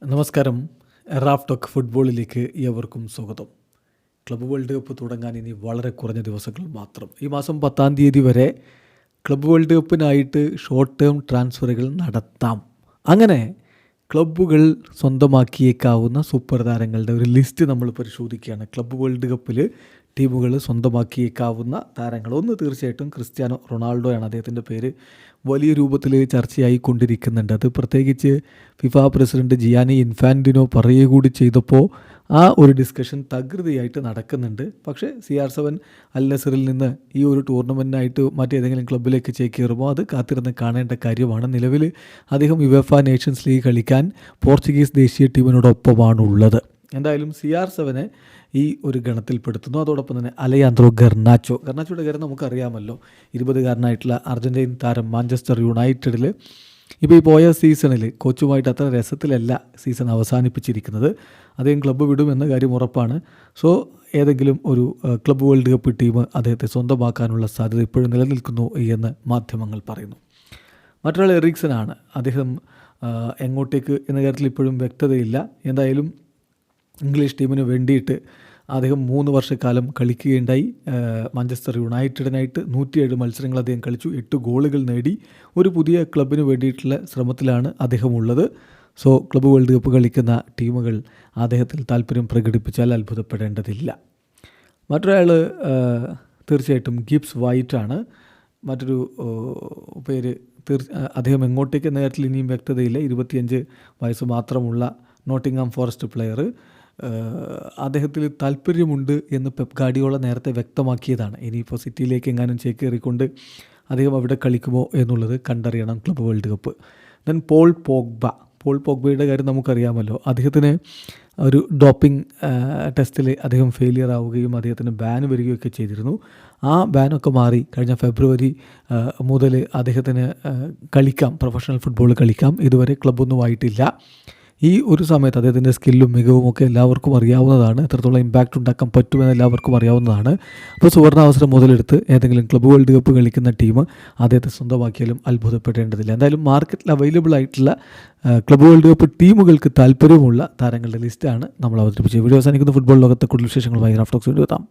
നമസ്കാരം. Raf talk ഫുട്ബോളിലേക്ക് ഏവർക്കും സ്വാഗതം. ക്ലബ്ബ് വേൾഡ് കപ്പ് തുടങ്ങാൻ ഇനി വളരെ കുറഞ്ഞ ദിവസങ്ങൾ മാത്രം. ഈ മാസം 10-ാം തീയതി വരെ ക്ലബ്ബ് വേൾഡ് കപ്പിനായിട്ട് ഷോർട്ട് ടേം ട്രാൻസ്ഫറുകൾ നടത്താം. അങ്ങനെ ക്ലബ്ബുകൾ സ്വന്തമാക്കിയേക്കാവുന്ന സൂപ്പർ താരങ്ങളുടെ ഒരു ലിസ്റ്റ് നമ്മൾ പരിശോധിക്കുകയാണ്. ക്ലബ്ബ് വേൾഡ് കപ്പിൽ ടീമുകൾ സ്വന്തമാക്കിയേക്കാവുന്ന താരങ്ങൾ ഒന്ന് തീർച്ചയായിട്ടും ക്രിസ്ത്യാനോ റൊണാൾഡോയാണ്. അദ്ദേഹത്തിൻ്റെ പേര് വലിയ രൂപത്തിൽ ചർച്ചയായി കൊണ്ടിരിക്കുന്നുണ്ട്. അത് പ്രത്യേകിച്ച് ഫിഫ പ്രസിഡന്റ് ജിയാനി ഇൻഫാൻറ്റിനോ പറയുക കൂടി ചെയ്തപ്പോൾ ആ ഒരു ഡിസ്കഷൻ തകൃതിയായിട്ട് നടക്കുന്നുണ്ട്. പക്ഷേ CR7 അൽ നസറിൽ നിന്ന് ഈ ഒരു ടൂർണമെൻറ്റിനായിട്ട് മറ്റേതെങ്കിലും ക്ലബ്ബിലേക്ക് ചേക്കേറുമ്പോൾ അത് കാത്തിരുന്ന് കാണേണ്ട കാര്യമാണ്. നിലവിൽ അദ്ദേഹം യുവേഫ നേഷൻസ് ലീഗ് കളിക്കാൻ പോർച്ചുഗീസ് ദേശീയ ടീമിനോടൊപ്പമാണുള്ളത്. എന്തായാലും CR7 ഈ ഒരു ഗണത്തിൽപ്പെടുത്തുന്നു. അതോടൊപ്പം തന്നെ അലയാൻഡ്രോ ഗർനാച്ചോയുടെ കാര്യം നമുക്കറിയാമല്ലോ. 20-കാരനായിട്ടുള്ള അർജൻറ്റീൻ താരം മാഞ്ചസ്റ്റർ യുണൈറ്റഡിൽ ഇപ്പോൾ ഈ പോയ സീസണിൽ കോച്ചുമായിട്ട് അത്ര രസത്തിലല്ല സീസൺ അവസാനിപ്പിച്ചിരിക്കുന്നത്. അദ്ദേഹം ക്ലബ്ബ് വിടുമെന്ന കാര്യം ഉറപ്പാണ്. സോ ഏതെങ്കിലും ഒരു ക്ലബ്ബ് വേൾഡ് കപ്പ് ടീം അദ്ദേഹത്തെ സ്വന്തമാക്കാനുള്ള സാധ്യത ഇപ്പോഴും നിലനിൽക്കുന്നു എന്ന് മാധ്യമങ്ങൾ പറയുന്നു. മറ്റൊരാൾ എറിക്സനാണ്. അദ്ദേഹം എങ്ങോട്ടേക്ക് എന്ന കാര്യത്തിൽ ഇപ്പോഴും വ്യക്തതയില്ല. എന്തായാലും ഇംഗ്ലീഷ് ടീമിന് വേണ്ടിയിട്ട് അദ്ദേഹം 3 വർഷക്കാലം കളിക്കുകയുണ്ടായി. മാഞ്ചസ്റ്റർ യുണൈറ്റഡിനായിട്ട് 107 മത്സരങ്ങൾ അദ്ദേഹം കളിച്ചു, 8 ഗോളുകൾ നേടി. ഒരു പുതിയ ക്ലബിന് വേണ്ടിയിട്ടുള്ള ശ്രമത്തിലാണ് അദ്ദേഹം ഉള്ളത്. സോ ക്ലബ്ബ് വേൾഡ് കപ്പ് കളിക്കുന്ന ടീമുകൾ അദ്ദേഹത്തിൽ താല്പര്യം പ്രകടിപ്പിച്ചാൽ അത്ഭുതപ്പെടേണ്ടതില്ല. മറ്റൊരാൾ തീർച്ചയായിട്ടും ഗിബ്സ് വൈറ്റാണ്. മറ്റൊരു പേര് അദ്ദേഹം എങ്ങോട്ടേക്ക് എന്ന കാര്യത്തിൽ ഇനിയും വ്യക്തതയില്ല. 25 വയസ്സ് മാത്രമുള്ള നോട്ടിംഗ്ഹാം ഫോറസ്റ്റ് പ്ലെയർ. അദ്ദേഹത്തിൽ താല്പര്യമുണ്ട് എന്ന് പെപ് ഗാർഡിയോള നേരത്തെ വ്യക്തമാക്കിയതാണ്. ഇനിയിപ്പോൾ സിറ്റിയിലേക്ക് എങ്ങാനും ചേക്കേറിക്കൊണ്ട് അദ്ദേഹം അവിടെ കളിക്കുമോ എന്നുള്ളത് കണ്ടറിയണം club world cup. Then Paul പോഗ്ബയുടെ കാര്യം നമുക്കറിയാമല്ലോ. അദ്ദേഹത്തിന് ഒരു ഡോപ്പിംഗ് ടെസ്റ്റിൽ അദ്ദേഹം ഫെയിലിയർ ആവുകയും അദ്ദേഹത്തിന് ബാൻ വരികയൊക്കെ ചെയ്തിരുന്നു. ആ ബാനൊക്കെ മാറി കഴിഞ്ഞ ഫെബ്രുവരി മുതൽ അദ്ദേഹത്തിന് കളിക്കാം, പ്രൊഫഷണൽ ഫുട്ബോൾ കളിക്കാം. ഇതുവരെ ക്ലബ്ബൊന്നും ആയിട്ടില്ല. ഈ ഒരു സമയത്ത് അദ്ദേഹത്തിൻ്റെ സ്കില്ലും മികവും ഒക്കെ എല്ലാവർക്കും അറിയാവുന്നതാണ്. എത്രത്തോളം ഇമ്പാക്റ്റ് ഉണ്ടാക്കാൻ പറ്റുമെന്ന് എല്ലാവർക്കും അറിയാവുന്നതാണ്. അപ്പോൾ സുവർണാവസരം മുതലെടുത്ത് ഏതെങ്കിലും ക്ലബ്ബ് വേൾഡ് കപ്പ് കളിക്കുന്ന ടീം അദ്ദേഹത്തെ സ്വന്തമാക്കിയാലും അത്ഭുതപ്പെടേണ്ടതില്ല. എന്തായാലും മാർക്കറ്റിൽ അവൈലബിൾ ആയിട്ടുള്ള ക്ലബ്ബ് വേൾഡ് കപ്പ് ടീമുകൾക്ക് താല്പര്യമുള്ള താരങ്ങളുടെ ലിസ്റ്റാണ് നമ്മൾ അവതരിപ്പിച്ചത്. വീഡിയോ അവസാനിക്കുന്ന ഫുട്ബോൾ ലോകത്തെ കൂടുതൽ വിശേഷങ്ങളുമായി റാഫ് ടോക്സ് വീഡിയോ എത്താം.